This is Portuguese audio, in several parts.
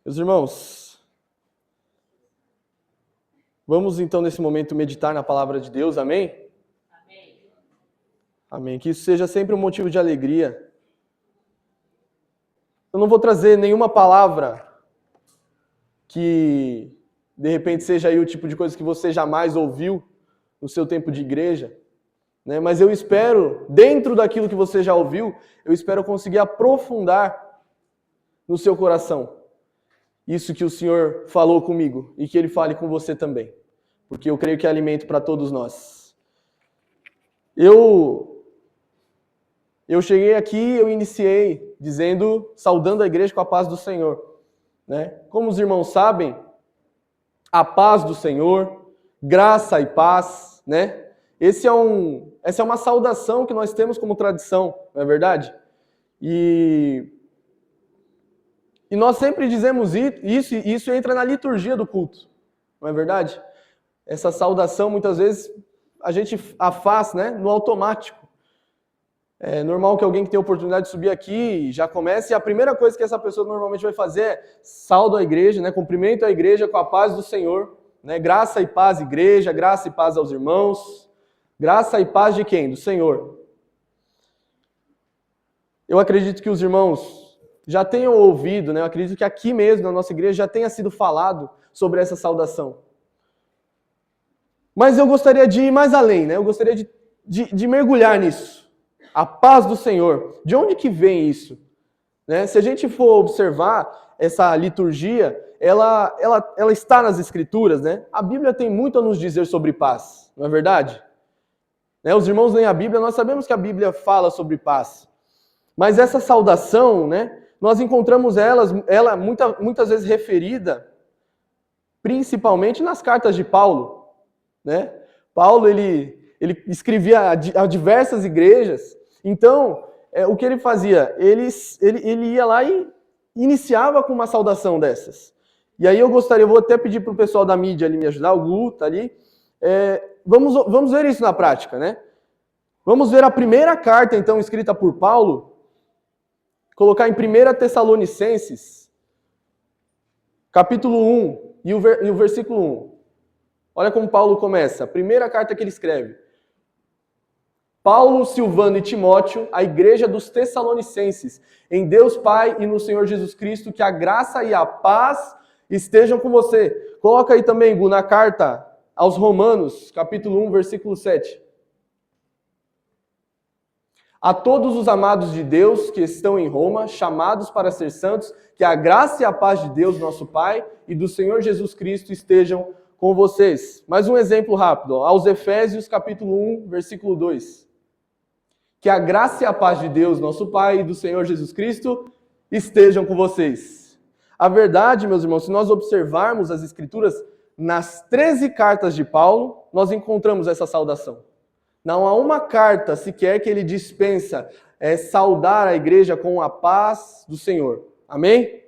Meus irmãos, vamos então nesse momento meditar na palavra de Deus, amém? Amém. Amém. Que isso seja sempre um motivo de alegria. Eu não vou trazer nenhuma palavra que de repente seja aí o tipo de coisa que você jamais ouviu no seu tempo de igreja, né? Mas eu espero, dentro daquilo que você já ouviu, eu espero conseguir aprofundar no seu coração isso que o Senhor falou comigo e que Ele fale com você também, porque eu creio que é alimento para todos nós. Eu cheguei aqui, eu iniciei saudando a igreja com a paz do Senhor, né? Como os irmãos sabem, a paz do Senhor, graça e paz, né? Essa é uma saudação que nós temos como tradição, não é verdade? E nós sempre dizemos isso, e isso entra na liturgia do culto, não é verdade? Essa saudação, muitas vezes, a gente a faz, né, no automático. É normal que alguém que tem a oportunidade de subir aqui já comece, e a primeira coisa que essa pessoa normalmente vai fazer é saudo a igreja, né, cumprimento a igreja com a paz do Senhor, né, graça e paz, igreja, graça e paz aos irmãos, graça e paz de quem? Do Senhor. Eu acredito que os irmãos já tenham ouvido, né? Eu acredito que aqui mesmo, na nossa igreja, já tenha sido falado sobre essa saudação. Mas eu gostaria de ir mais além, né? Eu gostaria de mergulhar nisso. A paz do Senhor. De onde que vem isso? Né? Se a gente for observar essa liturgia, ela está nas Escrituras, né? A Bíblia tem muito a nos dizer sobre paz, não é verdade? Né? Os irmãos leem a Bíblia, nós sabemos que a Bíblia fala sobre paz. Mas essa saudação, né? Nós encontramos ela muitas vezes referida, principalmente nas cartas de Paulo, né? Paulo, ele escrevia a diversas igrejas, então, o que ele fazia? Ele ia lá e iniciava com uma saudação dessas. E aí eu vou até pedir para o pessoal da mídia ali me ajudar, o Gu tá ali, vamos ver isso na prática, né? Vamos ver a primeira carta, então, escrita por Paulo, colocar em 1 Tessalonicenses, capítulo 1 e o versículo 1. Olha como Paulo começa, a primeira carta que ele escreve. Paulo, Silvano e Timóteo, a igreja dos Tessalonicenses, em Deus Pai e no Senhor Jesus Cristo, que a graça e a paz estejam com você. Coloca aí também, Gu, na carta aos Romanos, capítulo 1, versículo 7. A todos os amados de Deus que estão em Roma, chamados para ser santos, que a graça e a paz de Deus, nosso Pai, e do Senhor Jesus Cristo estejam com vocês. Mais um exemplo rápido, aos Efésios, capítulo 1, versículo 2. Que a graça e a paz de Deus, nosso Pai, e do Senhor Jesus Cristo estejam com vocês. A verdade, meus irmãos, se nós observarmos as Escrituras, nas 13 cartas de Paulo, nós encontramos essa saudação. Não há uma carta sequer que ele dispensa saudar a igreja com a paz do Senhor. Amém?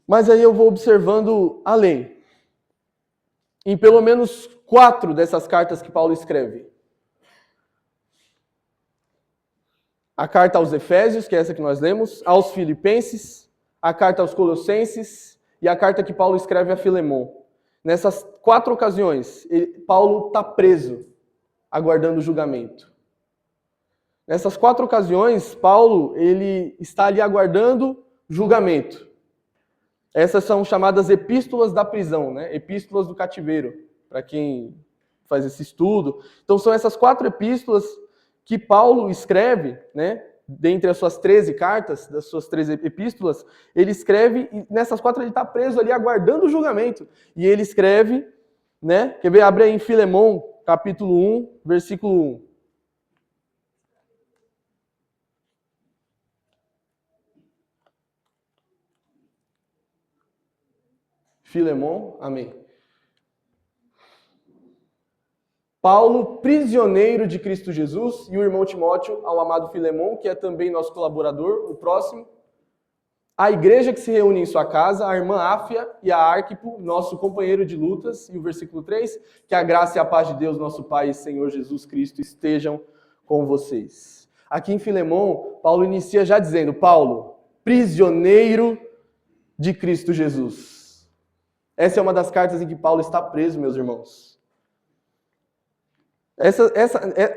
Mas aí eu vou observando além. Em pelo menos 4 dessas cartas que Paulo escreve. A carta aos Efésios, que é essa que nós lemos, aos Filipenses, a carta aos Colossenses e a carta que Paulo escreve a Filemon. Nessas 4 ocasiões, Paulo está preso, aguardando o julgamento. Nessas 4 ocasiões, Paulo ele está ali aguardando julgamento. Essas são chamadas epístolas da prisão, né? Epístolas do cativeiro, para quem faz esse estudo. Então são essas 4 epístolas que Paulo escreve, né? Dentre as suas 13 cartas, das suas 13 epístolas, ele escreve, e nessas 4 ele está preso ali aguardando o julgamento. E ele escreve, né? Quer ver? Abre aí em Filemon, capítulo 1, versículo 1. Filemon, amém. Paulo, prisioneiro de Cristo Jesus, e o irmão Timóteo, ao amado Filemon, que é também nosso colaborador, o próximo. A igreja que se reúne em sua casa, a irmã Áfia e a Arquipo, nosso companheiro de lutas, e o versículo 3, que a graça e a paz de Deus, nosso Pai e Senhor Jesus Cristo, estejam com vocês. Aqui em Filemon, Paulo inicia já dizendo, Paulo, prisioneiro de Cristo Jesus. Essa é uma das cartas em que Paulo está preso, meus irmãos.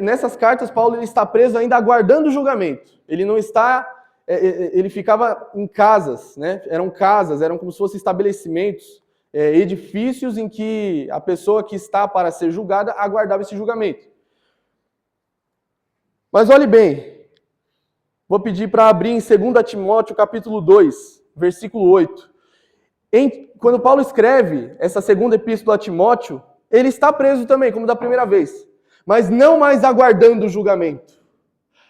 Nessas cartas, Paulo ele está preso ainda aguardando o julgamento. Ele não está... Ele ficava em casas, né? Eram como se fossem estabelecimentos, edifícios em que a pessoa que está para ser julgada aguardava esse julgamento. Mas olhe bem, vou pedir para abrir em 2 Timóteo capítulo 2, versículo 8. Quando Paulo escreve essa segunda epístola a Timóteo, ele está preso também, como da primeira vez, mas não mais aguardando o julgamento.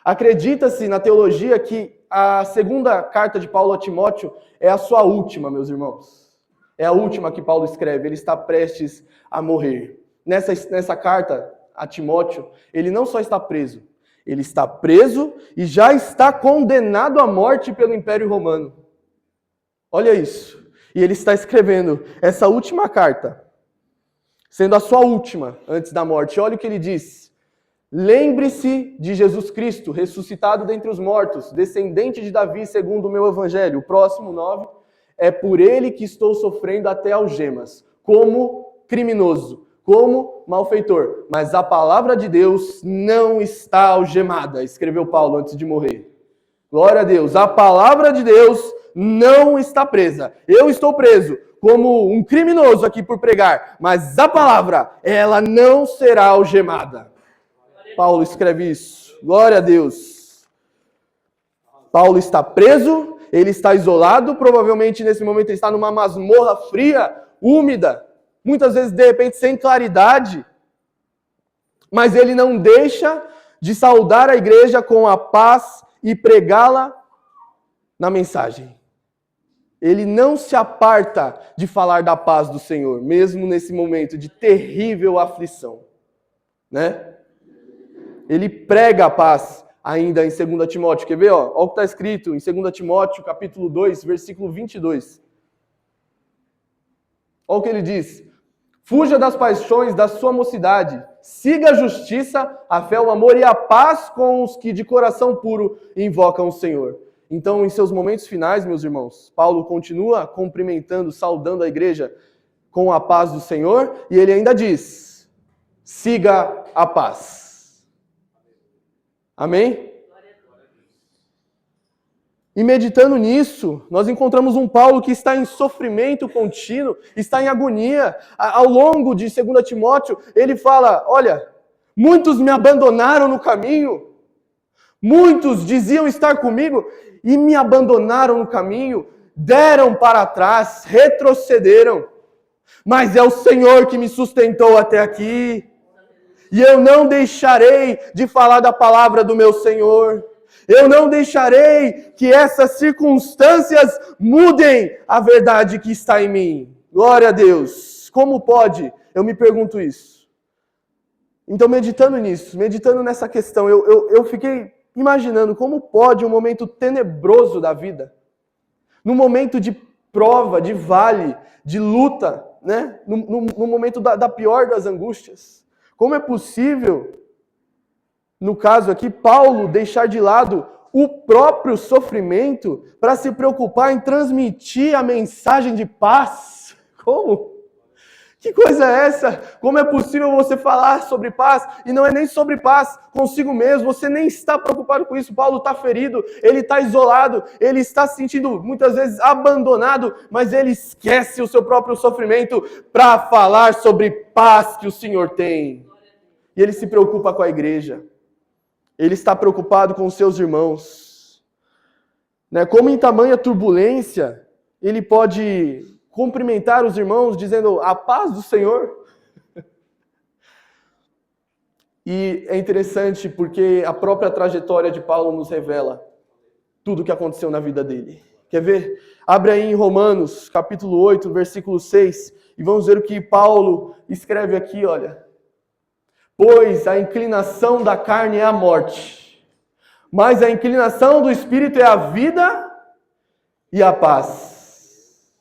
Acredita-se na teologia que a segunda carta de Paulo a Timóteo é a sua última, meus irmãos. É a última que Paulo escreve, ele está prestes a morrer. Nessa carta a Timóteo, ele não só está preso, ele está preso e já está condenado à morte pelo Império Romano. Olha isso. E ele está escrevendo essa última carta, sendo a sua última antes da morte. Olha o que ele diz. Lembre-se de Jesus Cristo, ressuscitado dentre os mortos, descendente de Davi, segundo o meu evangelho. O próximo 9. É por ele que estou sofrendo até algemas, como criminoso, como malfeitor. Mas a palavra de Deus não está algemada, escreveu Paulo antes de morrer. Glória a Deus. A palavra de Deus não está presa. Eu estou preso como um criminoso aqui por pregar, mas a palavra, ela não será algemada. Paulo escreve isso. Glória a Deus. Paulo está preso, ele está isolado, provavelmente nesse momento ele está numa masmorra fria, úmida, muitas vezes de repente sem claridade, mas ele não deixa de saudar a igreja com a paz e pregá-la na mensagem. Ele não se aparta de falar da paz do Senhor, mesmo nesse momento de terrível aflição, né? Ele prega a paz ainda em 2 Timóteo. Quer ver? Olha o que está escrito em 2 Timóteo, capítulo 2, versículo 22. Olha o que ele diz. Fuja das paixões da sua mocidade. Siga a justiça, a fé, o amor e a paz com os que de coração puro invocam o Senhor. Então, em seus momentos finais, meus irmãos, Paulo continua cumprimentando, saudando a igreja com a paz do Senhor. E ele ainda diz, siga a paz. Amém? E meditando nisso, nós encontramos um Paulo que está em sofrimento contínuo, está em agonia. Ao longo de 2 Timóteo, ele fala, olha, muitos me abandonaram no caminho, muitos diziam estar comigo e me abandonaram no caminho, deram para trás, retrocederam. Mas é o Senhor que me sustentou até aqui. E eu não deixarei de falar da palavra do meu Senhor. Eu não deixarei que essas circunstâncias mudem a verdade que está em mim. Glória a Deus. Como pode? Eu me pergunto isso. Então, meditando nisso, meditando nessa questão, eu fiquei imaginando como pode um momento tenebroso da vida, num momento de prova, de vale, de luta, né? No momento da pior das angústias. Como é possível, no caso aqui, Paulo deixar de lado o próprio sofrimento para se preocupar em transmitir a mensagem de paz? Como? Que coisa é essa? Como é possível você falar sobre paz e não é nem sobre paz consigo mesmo? Você nem está preocupado com isso. Paulo está ferido, ele está isolado, ele está se sentindo muitas vezes abandonado, mas ele esquece o seu próprio sofrimento para falar sobre paz que o Senhor tem. E ele se preocupa com a igreja. Ele está preocupado com os seus irmãos. Como em tamanha turbulência, ele pode cumprimentar os irmãos dizendo a paz do Senhor. E é interessante porque a própria trajetória de Paulo nos revela tudo o que aconteceu na vida dele. Quer ver? Abre aí em Romanos, capítulo 8, versículo 6, e vamos ver o que Paulo escreve aqui, olha. Pois a inclinação da carne é a morte, mas a inclinação do Espírito é a vida e a paz.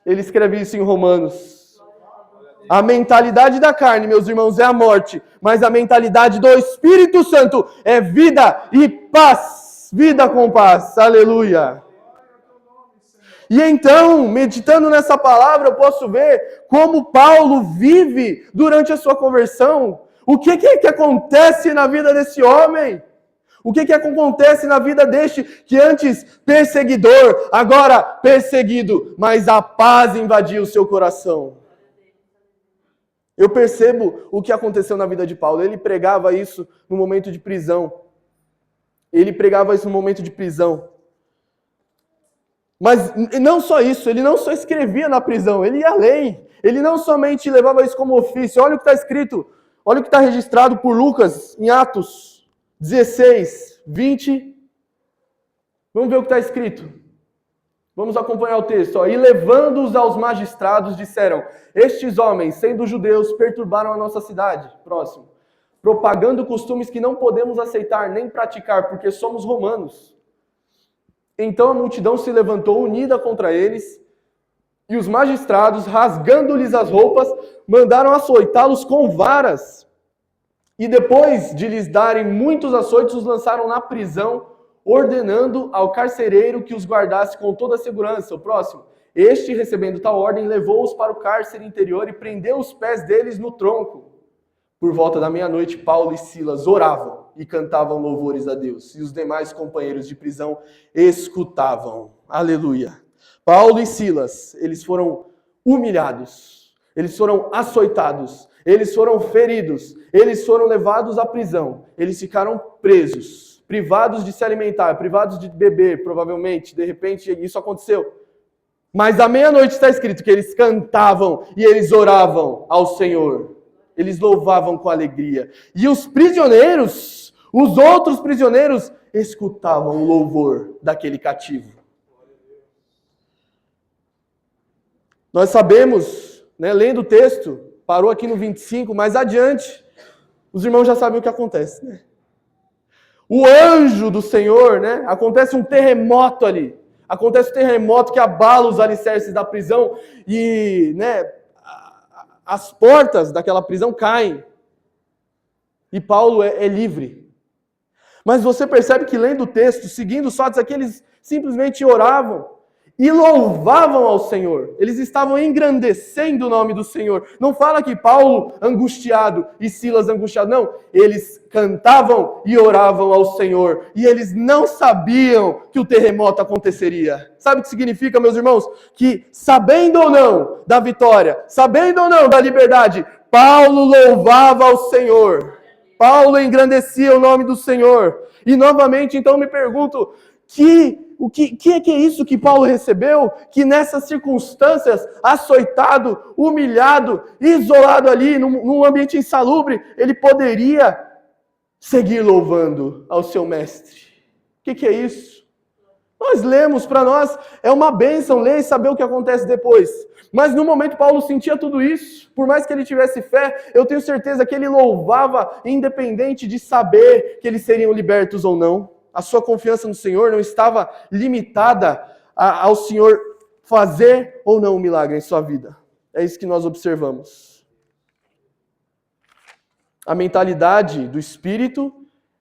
Ele escreve isso em Romanos. A mentalidade da carne, meus irmãos, é a morte, mas a mentalidade do Espírito Santo é vida e paz. Vida com paz. Aleluia. E então, meditando nessa palavra, eu posso ver como Paulo vive durante a sua conversão. O que acontece na vida desse homem? O que acontece na vida deste que antes perseguidor, agora perseguido, mas a paz invadiu o seu coração? Eu percebo o que aconteceu na vida de Paulo. Ele pregava isso no momento de prisão. Mas não só isso, ele não só escrevia na prisão, ele ia além. Ele não somente levava isso como ofício. Olha o que está escrito, olha o que está registrado por Lucas em Atos 16, 20. Vamos ver o que está escrito. Vamos acompanhar o texto. Ó. E levando-os aos magistrados, disseram: estes homens, sendo judeus, perturbaram a nossa cidade. Próximo. Propagando costumes que não podemos aceitar nem praticar, porque somos romanos. Então a multidão se levantou unida contra eles, e os magistrados, rasgando-lhes as roupas, mandaram açoitá-los com varas. E depois de lhes darem muitos açoites, os lançaram na prisão, ordenando ao carcereiro que os guardasse com toda a segurança. O próximo. Este, recebendo tal ordem, levou-os para o cárcere interior e prendeu os pés deles no tronco. Por volta da meia-noite, Paulo e Silas oravam e cantavam louvores a Deus. E os demais companheiros de prisão escutavam. Aleluia. Paulo e Silas, eles foram humilhados. Eles foram açoitados. Eles foram feridos. Eles foram levados à prisão. Eles ficaram presos. Privados de se alimentar, privados de beber, provavelmente. De repente, isso aconteceu. Mas à meia-noite está escrito que eles cantavam e eles oravam ao Senhor. Eles louvavam com alegria. E os prisioneiros, os outros prisioneiros, escutavam o louvor daquele cativo. Nós sabemos, né, lendo o texto, parou aqui no 25, mais adiante, os irmãos já sabem o que acontece. Né? O anjo do Senhor, né, acontece um terremoto ali. Acontece um terremoto que abala os alicerces da prisão e, né, as portas daquela prisão caem. E Paulo é livre. Mas você percebe que lendo o texto, seguindo os fatos aqui, eles simplesmente oravam e louvavam ao Senhor. Eles estavam engrandecendo o nome do Senhor. Não fala que Paulo angustiado e Silas angustiado. Não, eles cantavam e oravam ao Senhor. E eles não sabiam que o terremoto aconteceria. Sabe o que significa, meus irmãos? Que sabendo ou não da vitória, sabendo ou não da liberdade, Paulo louvava ao Senhor. Paulo engrandecia o nome do Senhor. E novamente, então, me pergunto, o que é isso que Paulo recebeu? Que nessas circunstâncias, açoitado, humilhado, isolado ali, num ambiente insalubre, ele poderia seguir louvando ao seu mestre. O que é isso? Nós lemos, para nós é uma bênção ler e saber o que acontece depois. Mas no momento Paulo sentia tudo isso. Por mais que ele tivesse fé, eu tenho certeza que ele louvava independente de saber que eles seriam libertos ou não. A sua confiança no Senhor não estava limitada ao Senhor fazer ou não um milagre em sua vida. É isso que nós observamos. A mentalidade do Espírito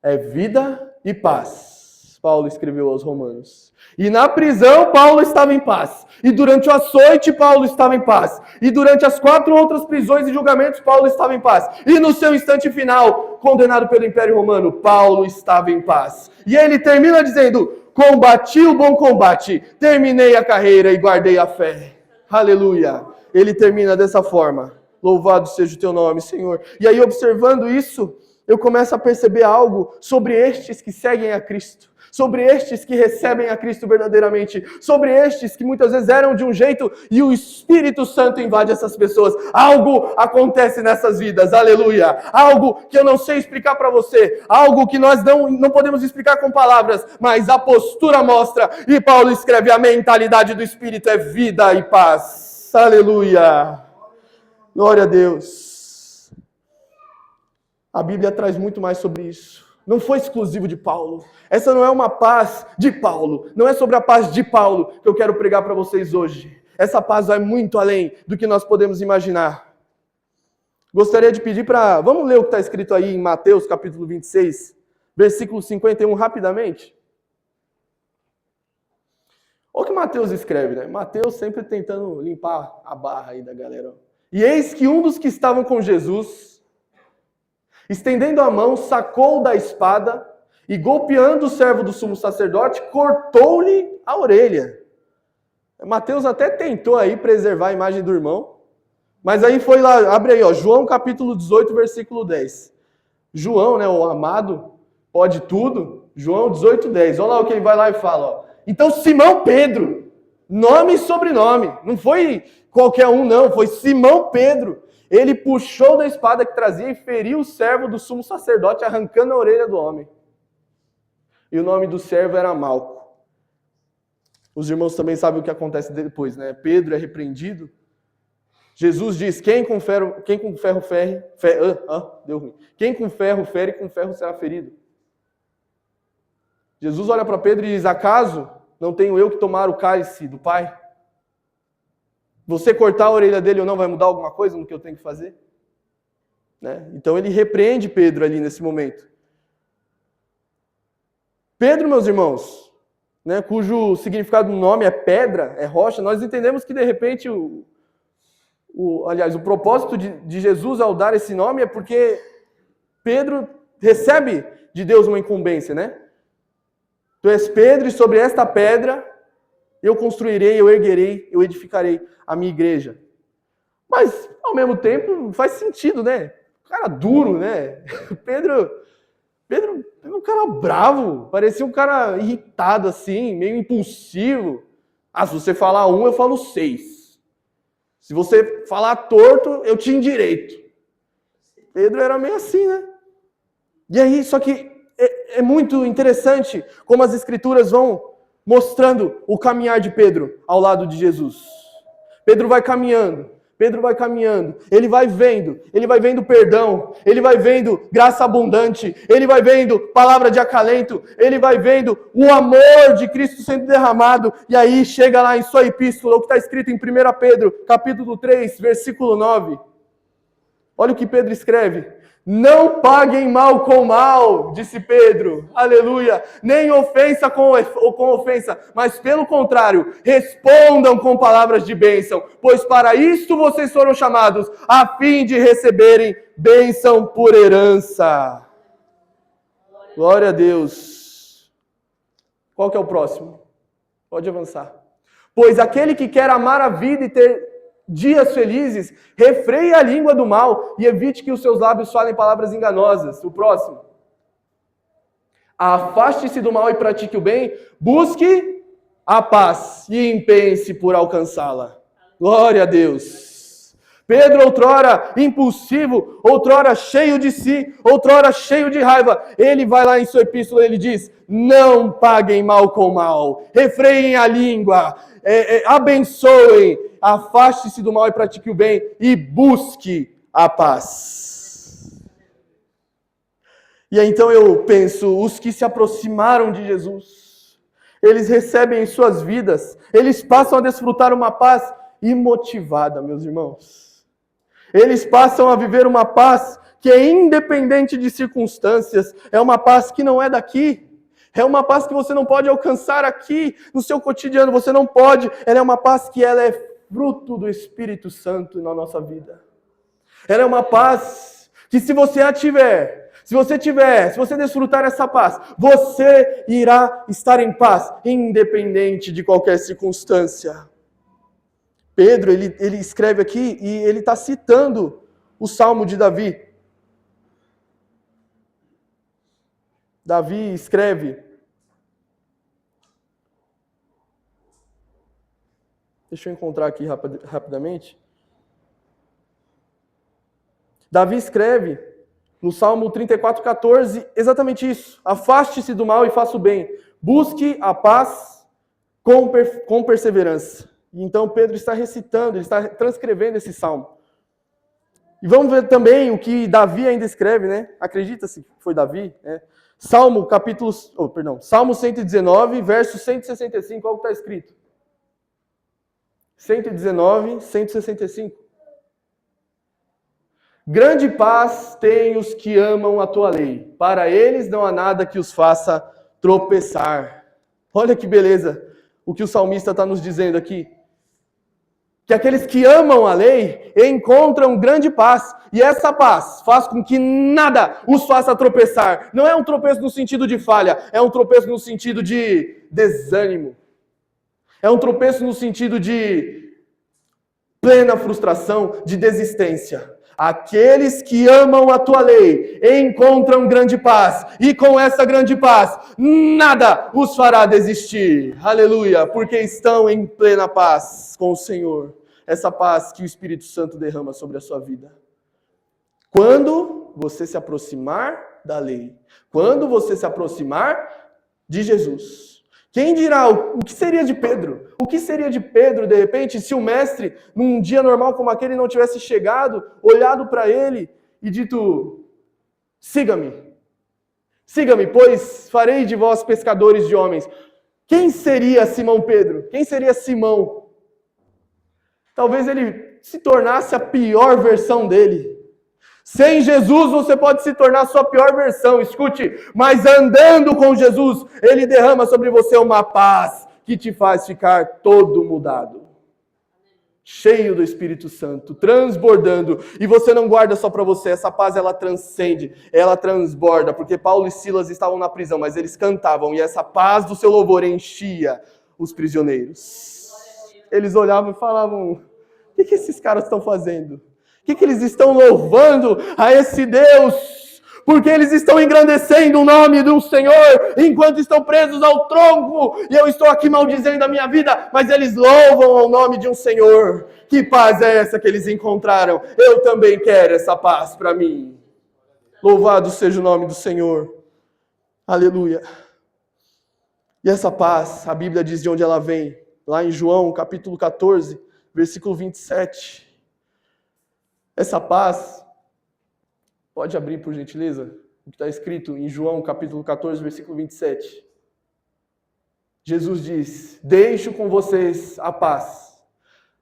é vida e paz. Paulo escreveu aos Romanos. E na prisão, Paulo estava em paz. E durante o açoite, Paulo estava em paz. E durante as 4 outras prisões e julgamentos, Paulo estava em paz. E no seu instante final, condenado pelo Império Romano, Paulo estava em paz. E ele termina dizendo: combati o bom combate, terminei a carreira e guardei a fé. Aleluia. Ele termina dessa forma. Louvado seja o teu nome, Senhor. E aí, observando isso, eu começo a perceber algo sobre estes que seguem a Cristo. Sobre estes que recebem a Cristo verdadeiramente, sobre estes que muitas vezes eram de um jeito e o Espírito Santo invade essas pessoas. Algo acontece nessas vidas, aleluia. Algo que eu não sei explicar para você, algo que nós não podemos explicar com palavras, mas a postura mostra, e Paulo escreve: a mentalidade do Espírito é vida e paz, aleluia. Glória a Deus. A Bíblia traz muito mais sobre isso. Não foi exclusivo de Paulo. Essa não é uma paz de Paulo. Não é sobre a paz de Paulo que eu quero pregar para vocês hoje. Essa paz vai muito além do que nós podemos imaginar. Gostaria de pedir para... Vamos ler o que está escrito aí em Mateus, capítulo 26, versículo 51, rapidamente. Olha o que Mateus escreve, né? Mateus sempre tentando limpar a barra aí da galera. E eis que um dos que estavam com Jesus, estendendo a mão, sacou da espada e, golpeando o servo do sumo sacerdote, cortou-lhe a orelha. Mateus até tentou aí preservar a imagem do irmão, mas aí foi lá, abre aí, ó, João capítulo 18, versículo 10. João, né, o amado, pode tudo. João 18, 10. Olha lá o que ele vai lá e fala, ó. Então Simão Pedro, nome e sobrenome, não foi qualquer um não, foi Simão Pedro. Ele puxou da espada que trazia e feriu o servo do sumo sacerdote, arrancando a orelha do homem. E o nome do servo era Malco. Os irmãos também sabem o que acontece depois, né? Pedro é repreendido. Jesus diz, quem com ferro fere, deu ruim. Quem com ferro fere, com ferro será ferido. Jesus olha para Pedro e diz, acaso não tenho eu que tomar o cálice do Pai? Você cortar a orelha dele ou não vai mudar alguma coisa no que eu tenho que fazer? Né? Então ele repreende Pedro ali nesse momento. Pedro, meus irmãos, né, cujo significado do nome é pedra, é rocha, nós entendemos que de repente aliás, o propósito de Jesus ao dar esse nome é porque Pedro recebe de Deus uma incumbência, né? Tu és Pedro e sobre esta pedra eu construirei, eu erguerei, eu edificarei a minha igreja. Mas, ao mesmo tempo, faz sentido, né? Cara duro, né? Pedro é um cara bravo, parecia um cara irritado assim, meio impulsivo. Ah, se você falar um, eu falo 6. Se você falar torto, eu te endireito. Pedro era meio assim, né? E aí, só que é muito interessante como as escrituras vão mostrando o caminhar de Pedro ao lado de Jesus. Pedro vai caminhando, ele vai vendo perdão, ele vai vendo graça abundante, ele vai vendo palavra de acalento, ele vai vendo o amor de Cristo sendo derramado, e aí chega lá em sua epístola, o que está escrito em 1 Pedro, capítulo 3, versículo 9. Olha o que Pedro escreve. Não paguem mal com mal, disse Pedro, aleluia, nem ofensa com ofensa, mas pelo contrário, respondam com palavras de bênção, pois para isto vocês foram chamados, a fim de receberem bênção por herança. Glória a Deus. Qual que é o próximo? Pode avançar. Pois aquele que quer amar a vida e ter dias felizes, refreie a língua do mal e evite que os seus lábios falem palavras enganosas. O próximo. Afaste-se do mal e pratique o bem, busque a paz e empenhe-se por alcançá-la. Glória a Deus. Pedro, outrora impulsivo, outrora cheio de si, outrora cheio de raiva, ele vai lá em sua epístola, ele diz, não paguem mal com mal, refreiem a língua, abençoem, afaste-se do mal e pratique o bem e busque a paz. E aí, então eu penso, os que se aproximaram de Jesus, eles recebem em suas vidas, eles passam a desfrutar uma paz imotivada, meus irmãos. Eles passam a viver uma paz que é independente de circunstâncias, é uma paz que não é daqui. É uma paz que você não pode alcançar aqui no seu cotidiano, você não pode. Ela é uma paz que ela é fruto do Espírito Santo na nossa vida. Ela é uma paz que se você a tiver, se você desfrutar essa paz, você irá estar em paz, independente de qualquer circunstância. Pedro, ele escreve aqui e ele está citando o Salmo de Davi. Davi escreve, deixa eu encontrar aqui rapidamente. Davi escreve no Salmo 34:14 exatamente isso. Afaste-se do mal e faça o bem. Busque a paz com perseverança. Então Pedro está recitando, ele está transcrevendo esse salmo. E vamos ver também o que Davi ainda escreve, né? Acredita-se que foi Davi, né? Salmo 119, verso 165, olha o que está escrito. 119, 165. Grande paz têm os que amam a tua lei. Para eles não há nada que os faça tropeçar. Olha que beleza. o que o salmista está nos dizendo aqui. Que aqueles que amam a lei encontram grande paz. E essa paz faz com que nada os faça tropeçar. Não é um tropeço no sentido de falha, é um tropeço no sentido de desânimo. É um tropeço no sentido de plena frustração, de desistência. Aqueles que amam a tua lei encontram grande paz. E com essa grande paz, nada os fará desistir. Aleluia, porque estão em plena paz com o Senhor. Essa paz que o Espírito Santo derrama sobre a sua vida. Quando você se aproximar da lei. Quando você se aproximar de Jesus. Quem dirá o que seria de Pedro? O que seria de Pedro, de repente, se o mestre, num dia normal como aquele, não tivesse chegado, olhado para ele e dito: siga-me, pois farei de vós pescadores de homens. Quem seria Simão Pedro? Quem seria Simão? Talvez ele se tornasse a pior versão dele. Sem Jesus você pode se tornar a sua pior versão, escute, mas andando com Jesus, Ele derrama sobre você uma paz que te faz ficar todo mudado. Cheio do Espírito Santo, transbordando, e você não guarda só para você, essa paz ela transcende, ela transborda, porque Paulo e Silas estavam na prisão, mas eles cantavam, e essa paz do seu louvor enchia os prisioneiros. Eles olhavam e falavam: o que esses caras estão fazendo? O que eles estão louvando a esse Deus? Porque eles estão engrandecendo o nome do Senhor, enquanto estão presos ao tronco, e eu estou aqui maldizendo a minha vida, mas eles louvam ao nome de um Senhor. Que paz é essa que eles encontraram? Eu também quero essa paz para mim. Louvado seja o nome do Senhor. Aleluia. E essa paz, a Bíblia diz de onde ela vem, lá em João, capítulo 14, versículo 27. Essa paz, pode abrir por gentileza, o que está escrito em João capítulo 14, versículo 27. Jesus diz: deixo com vocês a paz,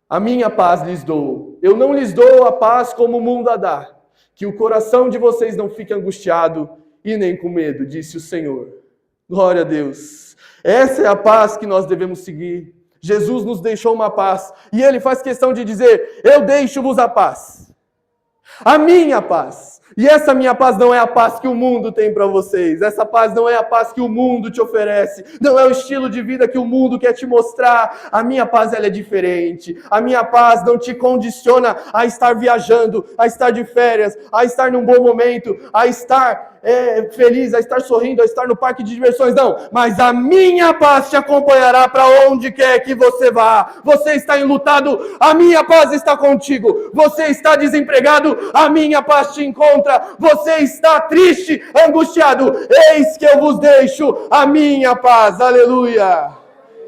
a minha paz lhes dou. Eu não lhes dou a paz como o mundo a dá, que o coração de vocês não fique angustiado e nem com medo, disse o Senhor. Glória a Deus. Essa é a paz que nós devemos seguir. Jesus nos deixou uma paz, e Ele faz questão de dizer: eu deixo-vos a paz. A minha paz. E essa minha paz não é a paz que o mundo tem para vocês. Essa paz não é a paz que o mundo te oferece. Não é o estilo de vida que o mundo quer te mostrar. A minha paz, ela é diferente. A minha paz não te condiciona a estar viajando, a estar de férias, a estar num bom momento, a estar feliz, a estar sorrindo, a estar no parque de diversões. Não, mas a minha paz te acompanhará para onde quer que você vá. Você está enlutado, a minha paz está contigo. Você está desempregado, a minha paz te encontra. Você está triste, angustiado, eis que eu vos deixo a minha paz. Aleluia.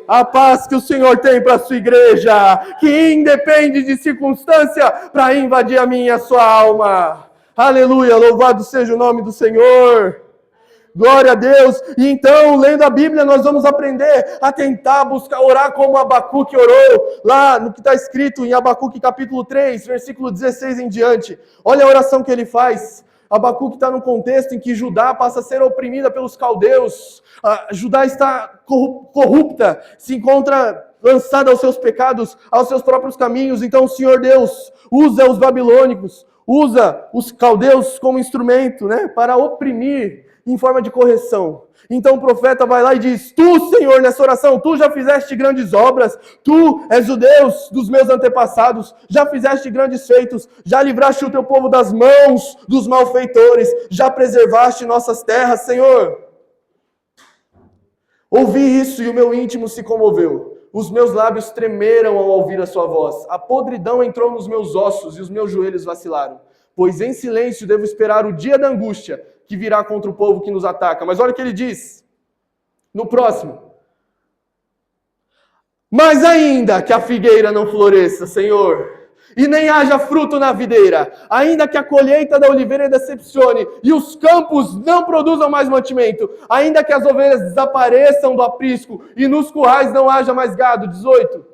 A paz que o Senhor tem para a sua igreja, que independe de circunstância, para invadir a minha e a sua alma. Aleluia, louvado seja o nome do Senhor. Glória a Deus. E então, lendo a Bíblia, nós vamos aprender a tentar buscar, orar como Abacuque orou, lá no que está escrito em Abacuque capítulo 3, versículo 16 em diante. Olha a oração que ele faz. Abacuque está num contexto em que Judá passa a ser oprimida pelos caldeus. Judá está corrupta, se encontra lançada aos seus pecados, aos seus próprios caminhos. Então o Senhor Deus usa os babilônicos, usa os caldeus como instrumento, para oprimir em forma de correção. Então o profeta vai lá e diz: tu, Senhor, nessa oração, tu já fizeste grandes obras, tu és o Deus dos meus antepassados, já fizeste grandes feitos, já livraste o teu povo das mãos dos malfeitores, já preservaste nossas terras, Senhor. Ouvi isso e o meu íntimo se comoveu. Os meus lábios tremeram ao ouvir a sua voz. A podridão entrou nos meus ossos e os meus joelhos vacilaram. Pois em silêncio devo esperar o dia da angústia que virá contra o povo que nos ataca. Mas olha o que ele diz no próximo. Mas ainda que a figueira não floresça, Senhor, e nem haja fruto na videira, ainda que a colheita da oliveira decepcione e os campos não produzam mais mantimento, ainda que as ovelhas desapareçam do aprisco e nos currais não haja mais gado. 18.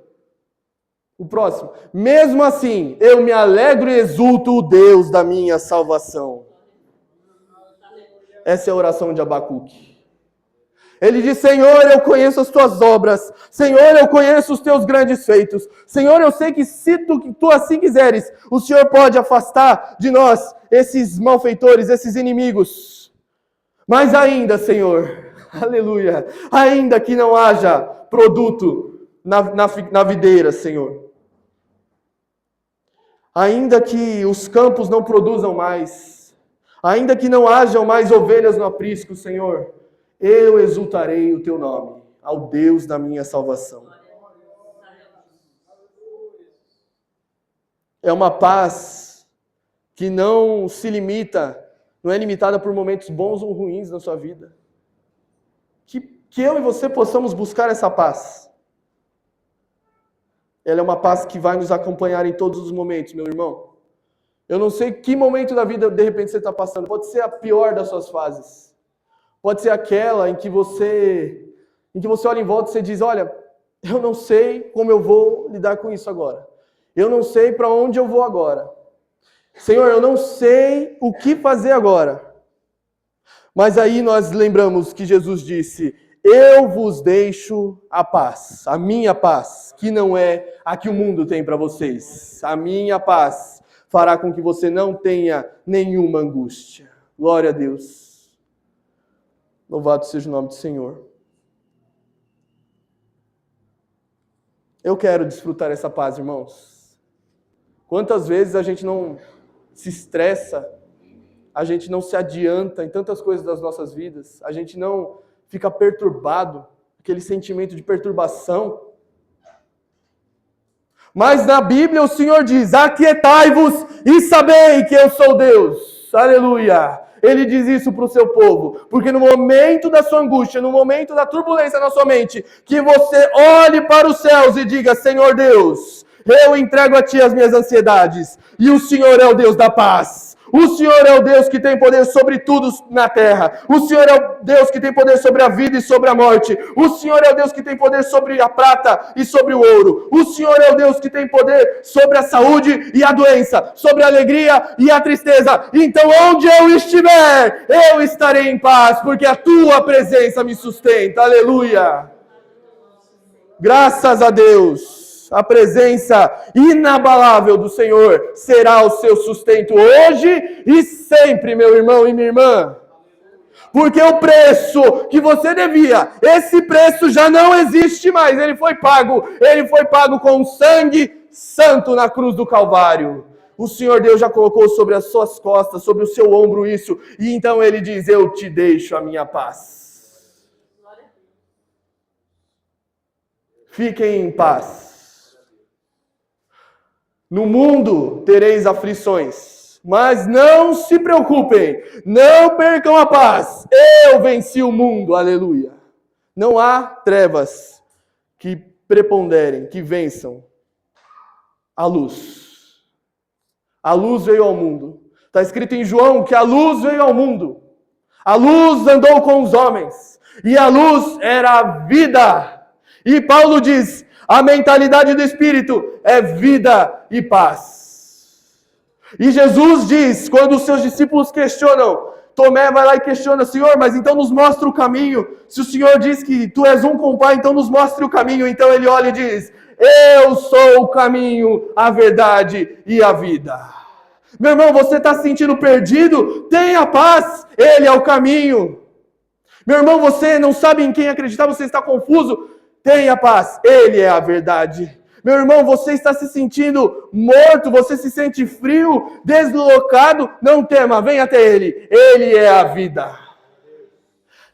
O próximo. Mesmo assim, eu me alegro e exulto o Deus da minha salvação. Essa é a oração de Abacuque. Ele diz: Senhor, eu conheço as tuas obras. Senhor, eu conheço os teus grandes feitos. Senhor, eu sei que se tu assim quiseres, o Senhor pode afastar de nós esses malfeitores, esses inimigos. Mas ainda, Senhor, aleluia, ainda que não haja produto na videira, Senhor. Ainda que os campos não produzam mais, ainda que não hajam mais ovelhas no aprisco, Senhor, eu exultarei o teu nome, ao Deus da minha salvação. É uma paz que não se limita, não é limitada por momentos bons ou ruins na sua vida. Que eu e você possamos buscar essa paz. Ela é uma paz que vai nos acompanhar em todos os momentos, meu irmão. Eu não sei que momento da vida, de repente, você está passando. Pode ser a pior das suas fases. Pode ser aquela em que você olha em volta e você diz: olha, eu não sei como eu vou lidar com isso agora. Eu não sei para onde eu vou agora. Senhor, eu não sei o que fazer agora. Mas aí nós lembramos que Jesus disse: eu vos deixo a paz, a minha paz, que não é a que o mundo tem para vocês. A minha paz fará com que você não tenha nenhuma angústia. Glória a Deus. Louvado seja o nome do Senhor. Eu quero desfrutar essa paz, irmãos. Quantas vezes a gente não se estressa, a gente não se adianta em tantas coisas das nossas vidas, a gente não fica perturbado, aquele sentimento de perturbação. Mas na Bíblia o Senhor diz: aquietai-vos e sabei que eu sou Deus. Aleluia! Ele diz isso para o seu povo, porque no momento da sua angústia, no momento da turbulência na sua mente, que você olhe para os céus e diga: Senhor Deus, eu entrego a Ti as minhas ansiedades, e o Senhor é o Deus da paz. O Senhor é o Deus que tem poder sobre tudo na terra. O Senhor é o Deus que tem poder sobre a vida e sobre a morte. O Senhor é o Deus que tem poder sobre a prata e sobre o ouro. O Senhor é o Deus que tem poder sobre a saúde e a doença, sobre a alegria e a tristeza. Então, onde eu estiver, eu estarei em paz, porque a Tua presença me sustenta. Aleluia! Graças a Deus! A presença inabalável do Senhor será o seu sustento hoje e sempre, meu irmão e minha irmã. Porque o preço que você devia, esse preço já não existe mais. Ele foi pago com sangue santo na cruz do Calvário. O Senhor Deus já colocou sobre as suas costas, sobre o seu ombro isso. E então Ele diz: eu te deixo a minha paz. Fiquem em paz. No mundo tereis aflições, mas não se preocupem, não percam a paz. Eu venci o mundo, aleluia. Não há trevas que preponderem, que vençam a luz. A luz veio ao mundo. Está escrito em João que a luz veio ao mundo. A luz andou com os homens, e a luz era a vida. E Paulo diz: a mentalidade do Espírito é vida e paz. E Jesus diz, quando os seus discípulos questionam, Tomé vai lá e questiona: Senhor, mas então nos mostra o caminho. Se o Senhor diz que Tu és um com o Pai, então nos mostre o caminho. Então ele olha e diz: eu sou o caminho, a verdade e a vida. Meu irmão, você está se sentindo perdido? Tenha paz, Ele é o caminho. Meu irmão, você não sabe em quem acreditar, você está confuso? Tenha paz, Ele é a verdade. Meu irmão, você está se sentindo morto, você se sente frio, deslocado? Não tema, venha até Ele. Ele é a vida.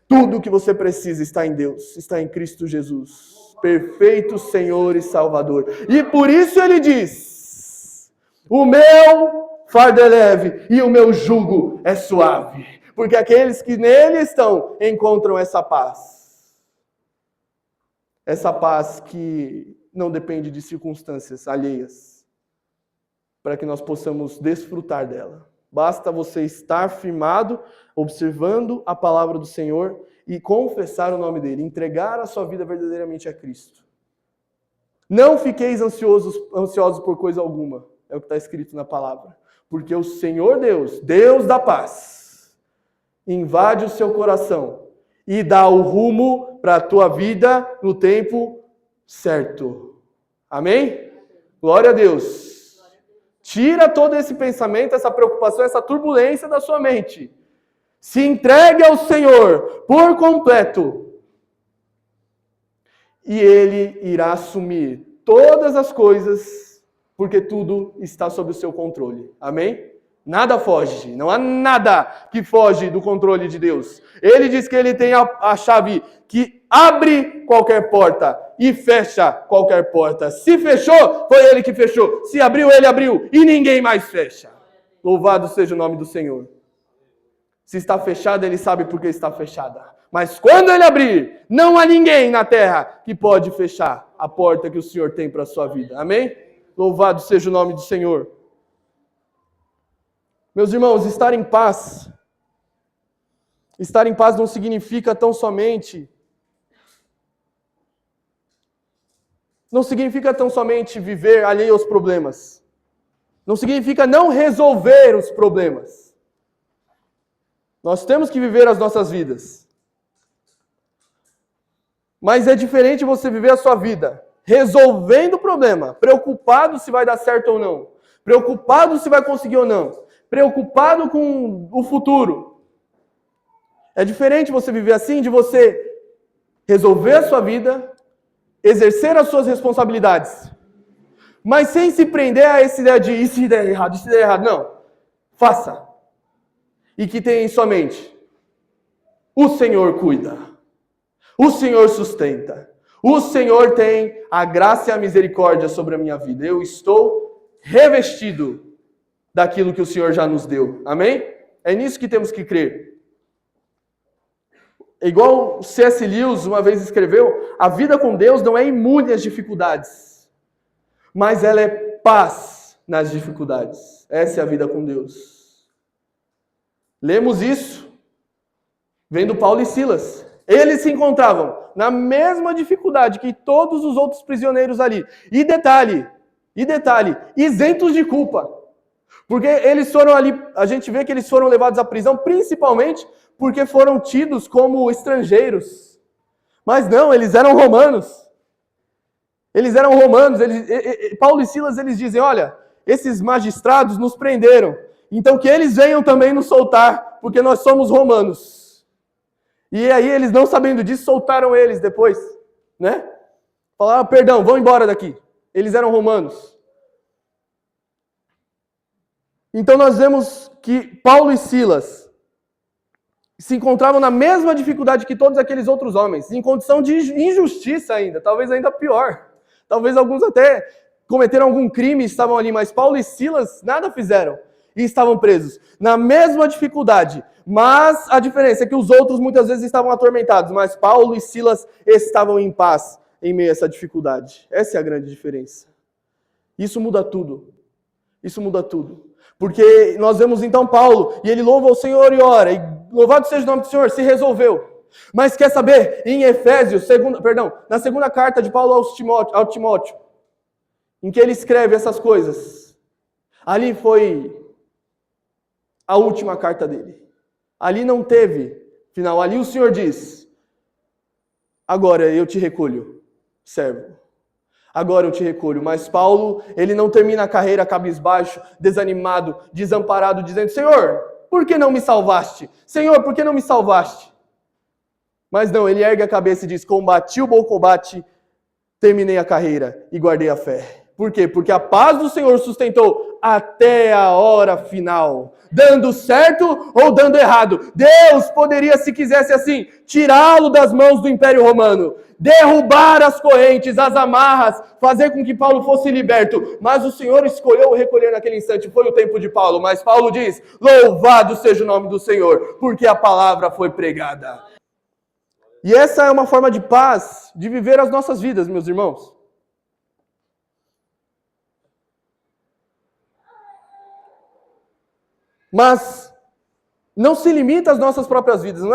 Tudo o que você precisa está em Deus, está em Cristo Jesus. Perfeito Senhor e Salvador. E por isso Ele diz: o meu fardo é leve e o meu jugo é suave. Porque aqueles que nele estão encontram essa paz. Essa paz que não depende de circunstâncias alheias, para que nós possamos desfrutar dela. Basta você estar firmado, observando a palavra do Senhor e confessar o nome dele, entregar a sua vida verdadeiramente a Cristo. Não fiqueis ansiosos por coisa alguma, é o que está escrito na palavra, porque o Senhor Deus, Deus da paz, invade o seu coração e dá o rumo para a tua vida no tempo certo. Amém? Glória a Deus. Tira todo esse pensamento, essa preocupação, essa turbulência da sua mente. Se entregue ao Senhor por completo. E Ele irá assumir todas as coisas, porque tudo está sob o seu controle. Amém? Nada foge, não há nada que foge do controle de Deus. Ele diz que Ele tem a chave que abre qualquer porta e fecha qualquer porta. Se fechou, foi Ele que fechou. Se abriu, Ele abriu e ninguém mais fecha. Louvado seja o nome do Senhor. Se está fechada, Ele sabe por que está fechada. Mas quando Ele abrir, não há ninguém na terra que pode fechar a porta que o Senhor tem para a sua vida. Amém? Louvado seja o nome do Senhor. Meus irmãos, estar em paz não significa tão somente viver alheio aos problemas. Não significa não resolver os problemas. Nós temos que viver as nossas vidas. Mas é diferente você viver a sua vida resolvendo o problema, preocupado se vai dar certo ou não, preocupado se vai conseguir ou não, preocupado com o futuro. É diferente você viver assim, de você resolver a sua vida, exercer as suas responsabilidades, mas sem se prender a essa ideia de e se der errado, não. Faça. E que tenha em sua mente, o Senhor cuida, o Senhor sustenta, o Senhor tem a graça e a misericórdia sobre a minha vida. Eu estou revestido daquilo que o Senhor já nos deu. Amém? É nisso que temos que crer. Igual C.S. Lewis uma vez escreveu, a vida com Deus não é imune às dificuldades, mas ela é paz nas dificuldades. Essa é a vida com Deus. Lemos isso vendo Paulo e Silas. Eles se encontravam na mesma dificuldade que todos os outros prisioneiros ali. E detalhe, isentos de culpa. Porque eles foram ali, a gente vê que eles foram levados à prisão principalmente porque foram tidos como estrangeiros. Mas não, eles eram romanos. Paulo e Silas, eles dizem, olha, esses magistrados nos prenderam, então que eles venham também nos soltar, porque nós somos romanos. E aí eles, não sabendo disso, soltaram eles depois, né? Falaram, perdão, vão embora daqui. Eles eram romanos. Então nós vemos que Paulo e Silas se encontravam na mesma dificuldade que todos aqueles outros homens, em condição de injustiça ainda, talvez ainda pior. Talvez alguns até cometeram algum crime e estavam ali, mas Paulo e Silas nada fizeram e estavam presos. Na mesma dificuldade, mas a diferença é que os outros muitas vezes estavam atormentados, mas Paulo e Silas estavam em paz em meio a essa dificuldade. Essa é a grande diferença. Isso muda tudo. Isso muda tudo. Porque nós vemos então Paulo, e ele louva o Senhor e ora, e louvado seja o nome do Senhor, se resolveu. Mas quer saber, em Efésios, na segunda carta de Paulo ao Timóteo, em que ele escreve essas coisas, ali foi a última carta dele. Ali não teve final, ali o Senhor diz, agora eu te recolho, servo. Agora eu te recolho. Mas Paulo, ele não termina a carreira cabisbaixo, desanimado, desamparado, dizendo, Senhor, por que não me salvaste? Senhor, por que não me salvaste? Mas não, ele ergue a cabeça e diz, combati o bom combate, terminei a carreira e guardei a fé. Por quê? Porque a paz do Senhor sustentou até a hora final. Dando certo ou dando errado. Deus poderia, se quisesse assim, tirá-lo das mãos do Império Romano. Derrubar as correntes, as amarras, fazer com que Paulo fosse liberto. Mas o Senhor escolheu recolher naquele instante. Foi o tempo de Paulo. Mas Paulo diz, louvado seja o nome do Senhor, porque a palavra foi pregada. E essa é uma forma de paz, de viver as nossas vidas, meus irmãos. Mas não se limita às nossas próprias vidas. Não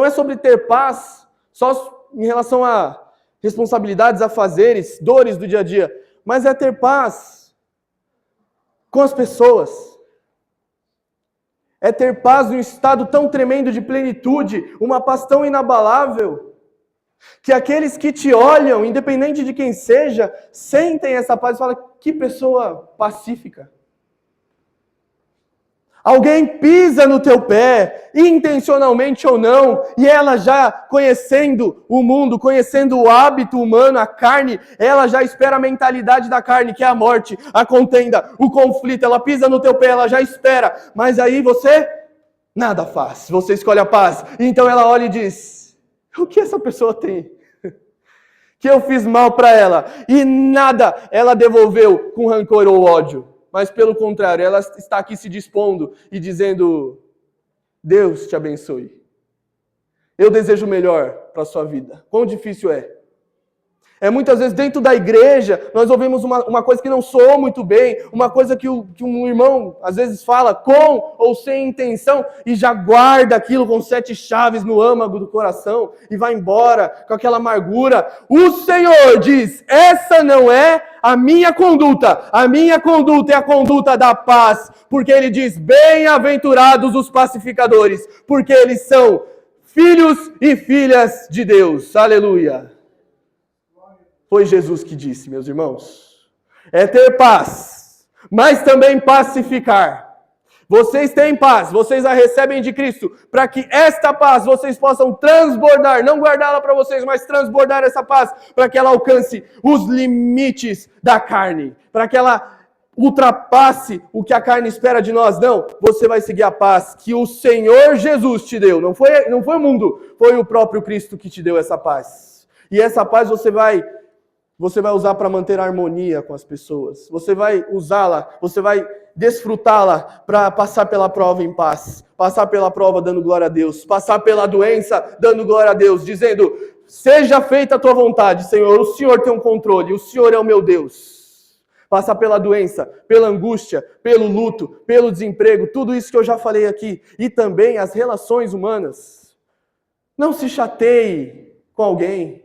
é sobre ter paz só em relação a responsabilidades, afazeres, dores do dia a dia. Mas é ter paz com as pessoas. É ter paz num estado tão tremendo de plenitude, uma paz tão inabalável, que aqueles que te olham, independente de quem seja, sentem essa paz e falam, que pessoa pacífica. Alguém pisa no teu pé, intencionalmente ou não, e ela já conhecendo o mundo, conhecendo o hábito humano, a carne, ela já espera a mentalidade da carne, que é a morte, a contenda, o conflito. Ela pisa no teu pé, ela já espera, mas aí você nada faz, você escolhe a paz. Então ela olha e diz, o que essa pessoa tem? Que eu fiz mal para ela, e nada ela devolveu com rancor ou ódio. Mas pelo contrário, ela está aqui se dispondo e dizendo, Deus te abençoe. Eu desejo o melhor para a sua vida. Quão difícil é. É muitas vezes dentro da igreja, nós ouvimos uma coisa que não soou muito bem, uma coisa que um irmão às vezes fala com ou sem intenção e já guarda aquilo com 7 chaves no âmago do coração e vai embora com aquela amargura. O Senhor diz, essa não é a minha conduta é a conduta da paz, porque Ele diz, bem-aventurados os pacificadores, porque eles são filhos e filhas de Deus. Aleluia. Foi Jesus que disse, meus irmãos. É ter paz, mas também pacificar. Vocês têm paz, vocês a recebem de Cristo, para que esta paz vocês possam transbordar, não guardá-la para vocês, mas transbordar essa paz, para que ela alcance os limites da carne, para que ela ultrapasse o que a carne espera de nós. Não, você vai seguir a paz que o Senhor Jesus te deu. Não foi o mundo, foi o próprio Cristo que te deu essa paz. E essa paz você vai usar para manter a harmonia com as pessoas. Você vai usá-la, você vai desfrutá-la para passar pela prova em paz. Passar pela prova dando glória a Deus. Passar pela doença dando glória a Deus. Dizendo, seja feita a tua vontade, Senhor. O Senhor tem um controle, o Senhor é o meu Deus. Passar pela doença, pela angústia, pelo luto, pelo desemprego. Tudo isso que eu já falei aqui. E também as relações humanas. Não se chateie com alguém.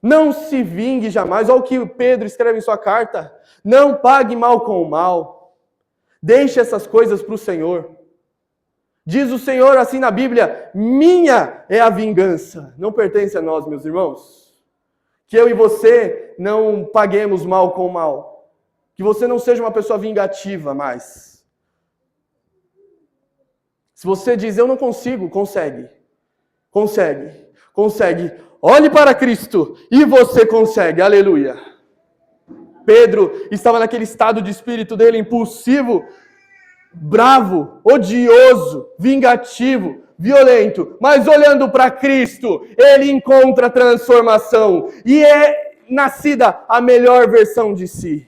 Não se vingue jamais. Olha o que Pedro escreve em sua carta. Não pague mal com o mal. Deixe essas coisas para o Senhor. Diz o Senhor assim na Bíblia, minha é a vingança. Não pertence a nós, meus irmãos. Que eu e você não paguemos mal com o mal. Que você não seja uma pessoa vingativa mais. Se você diz, eu não consigo, consegue. Consegue. Olhe para Cristo e você consegue. Aleluia. Pedro estava naquele estado de espírito dele impulsivo, bravo, odioso, vingativo, violento. Mas olhando para Cristo, ele encontra transformação. E é nascida a melhor versão de si.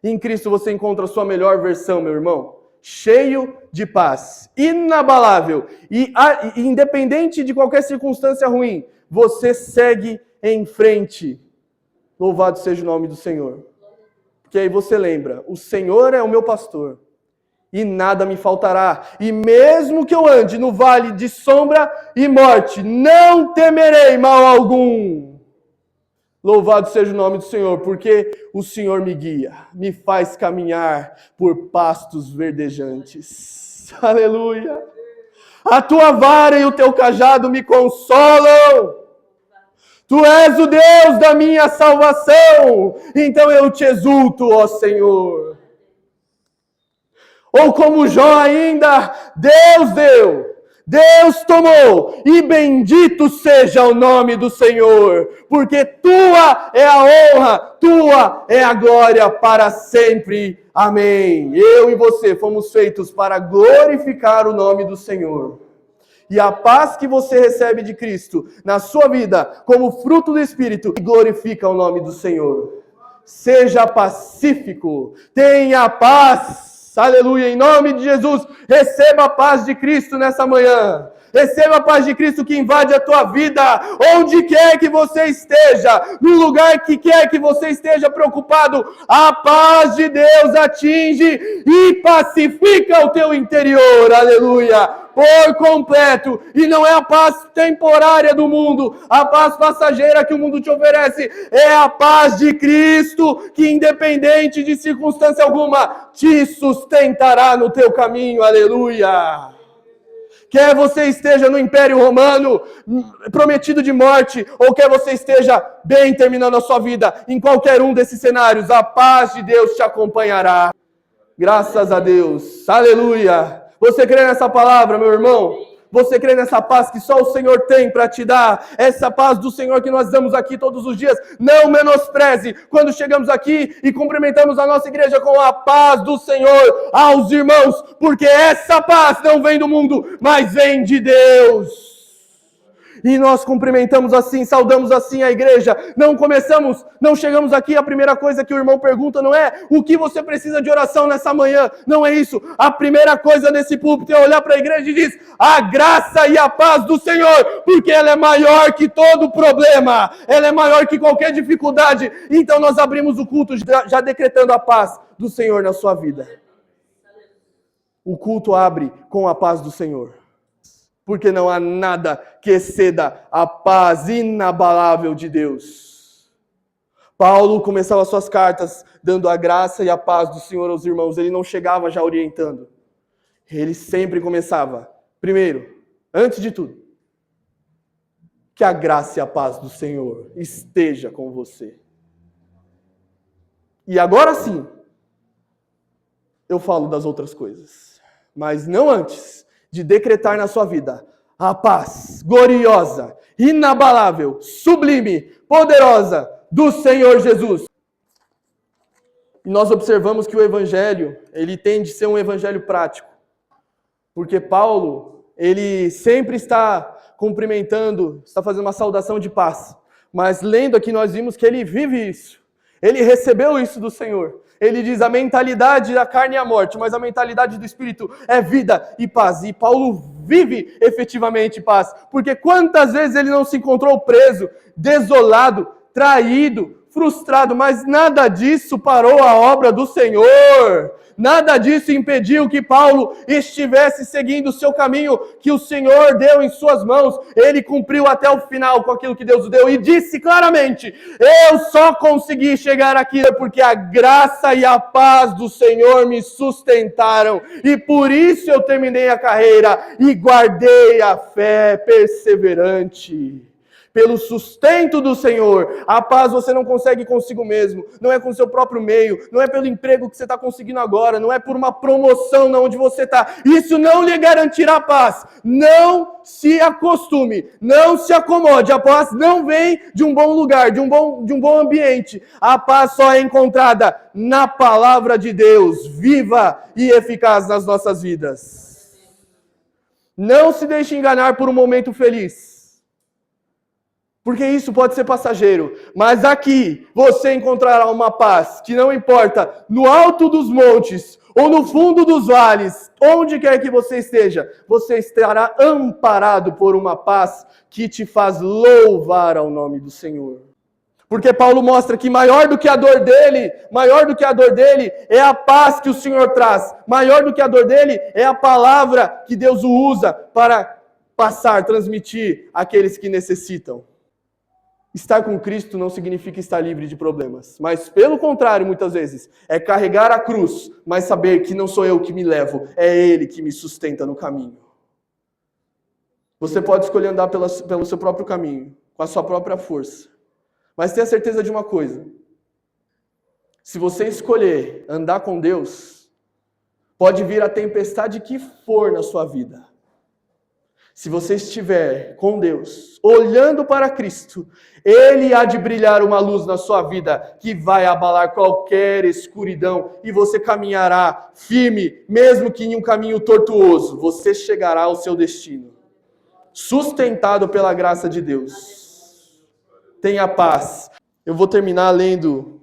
Em Cristo você encontra a sua melhor versão, meu irmão. Cheio de paz, inabalável. E independente de qualquer circunstância ruim, você segue em frente. Louvado seja o nome do Senhor. Porque aí você lembra, o Senhor é o meu pastor, e nada me faltará. E mesmo que eu ande no vale de sombra e morte, não temerei mal algum. Louvado seja o nome do Senhor, porque o Senhor me guia, me faz caminhar por pastos verdejantes. Aleluia! A tua vara e o teu cajado me consolam. Tu és o Deus da minha salvação. Então eu te exulto, ó Senhor. Ou como Jó ainda, Deus deu, Deus tomou, e bendito seja o nome do Senhor, porque tua é a honra, tua é a glória para sempre. Amém. Eu e você fomos feitos para glorificar o nome do Senhor. E a paz que você recebe de Cristo na sua vida, como fruto do Espírito, glorifica o nome do Senhor. Seja pacífico, tenha paz. Aleluia, em nome de Jesus, receba a paz de Cristo nessa manhã. Receba a paz de Cristo que invade a tua vida, onde quer que você esteja, no lugar que quer que você esteja preocupado, a paz de Deus atinge e pacifica o teu interior. Aleluia. por completo. E não é a paz temporária do mundo, a paz passageira que o mundo te oferece. É a paz de Cristo que, independente de circunstância alguma, te sustentará no teu caminho. Aleluia! Quer você esteja no Império Romano, prometido de morte, ou quer você esteja bem terminando a sua vida, em qualquer um desses cenários, a paz de Deus te acompanhará. Graças a Deus. Aleluia. Você crê nessa palavra, meu irmão? Você crê nessa paz que só o Senhor tem para te dar? Essa paz do Senhor que nós damos aqui todos os dias. Não menospreze quando chegamos aqui e cumprimentamos a nossa igreja com a paz do Senhor aos irmãos. Porque essa paz não vem do mundo, mas vem de Deus. E nós cumprimentamos assim, saudamos assim a igreja. Não chegamos aqui, a primeira coisa que o irmão pergunta não é o que você precisa de oração nessa manhã. Não é isso. A primeira coisa nesse púlpito é olhar para a igreja e dizer: a graça e a paz do Senhor, porque ela é maior que todo problema. Ela é maior que qualquer dificuldade. Então nós abrimos o culto já decretando a paz do Senhor na sua vida. O culto abre com a paz do Senhor. Porque não há nada que exceda a paz inabalável de Deus. Paulo começava suas cartas dando a graça e a paz do Senhor aos irmãos. Ele não chegava já orientando. Ele sempre começava, primeiro, antes de tudo, que a graça e a paz do Senhor esteja com você. E agora sim, eu falo das outras coisas. Mas não antes de decretar na sua vida a paz gloriosa, inabalável, sublime, poderosa do Senhor Jesus. E nós observamos que o evangelho, ele tem de ser um evangelho prático. Porque Paulo, ele sempre está cumprimentando, está fazendo uma saudação de paz. Mas lendo aqui nós vimos que ele vive isso. Ele recebeu isso do Senhor. Ele diz: a mentalidade da carne é a morte, mas a mentalidade do Espírito é vida e paz. E Paulo vive efetivamente paz. Porque quantas vezes ele não se encontrou preso, desolado, traído, frustrado, mas nada disso parou a obra do Senhor. Nada disso impediu que Paulo estivesse seguindo o seu caminho, que o Senhor deu em suas mãos. Ele cumpriu até o final com aquilo que Deus deu e disse claramente: eu só consegui chegar aqui porque a graça e a paz do Senhor me sustentaram. E por isso eu terminei a carreira e guardei a fé perseverante. Pelo sustento do Senhor. A paz você não consegue consigo mesmo, não é com o seu próprio meio, não é pelo emprego que você está conseguindo agora, não é por uma promoção na onde você está. Isso não lhe garantirá paz. Não se acostume, não se acomode. A paz não vem de um bom lugar, de um bom ambiente. A paz só é encontrada na palavra de Deus, viva e eficaz nas nossas vidas. Não se deixe enganar por um momento feliz. Porque isso pode ser passageiro. Mas aqui você encontrará uma paz que não importa no alto dos montes ou no fundo dos vales, onde quer que você esteja, você estará amparado por uma paz que te faz louvar ao nome do Senhor. Porque Paulo mostra que maior do que a dor dele é a paz que o Senhor traz. Maior do que a dor dele é a palavra que Deus usa para passar, transmitir àqueles que necessitam. Estar com Cristo não significa estar livre de problemas, mas pelo contrário, muitas vezes, é carregar a cruz, mas saber que não sou eu que me levo, é Ele que me sustenta no caminho. Você pode escolher andar pelo seu próprio caminho, com a sua própria força, mas tenha certeza de uma coisa: se você escolher andar com Deus, pode vir a tempestade que for na sua vida. Se você estiver com Deus, olhando para Cristo, Ele há de brilhar uma luz na sua vida que vai abalar qualquer escuridão e você caminhará firme, mesmo que em um caminho tortuoso, você chegará ao seu destino, sustentado pela graça de Deus. Tenha paz. Eu vou terminar lendo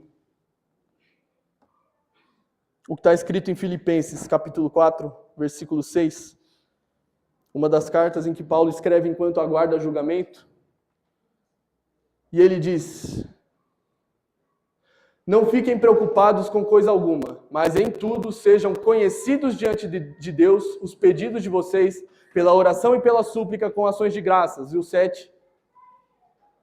o que está escrito em Filipenses, capítulo 4, versículo 6. Uma das cartas em que Paulo escreve enquanto aguarda julgamento. E ele diz: não fiquem preocupados com coisa alguma, mas em tudo sejam conhecidos diante de Deus os pedidos de vocês pela oração e pela súplica com ações de graças. E o 7.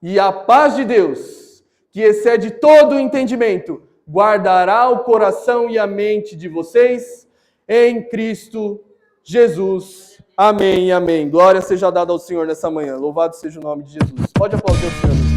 E a paz de Deus, que excede todo o entendimento, guardará o coração e a mente de vocês em Cristo Jesus. Amém, amém. Glória seja dada ao Senhor nessa manhã. Louvado seja o nome de Jesus. Pode aplaudir o Senhor.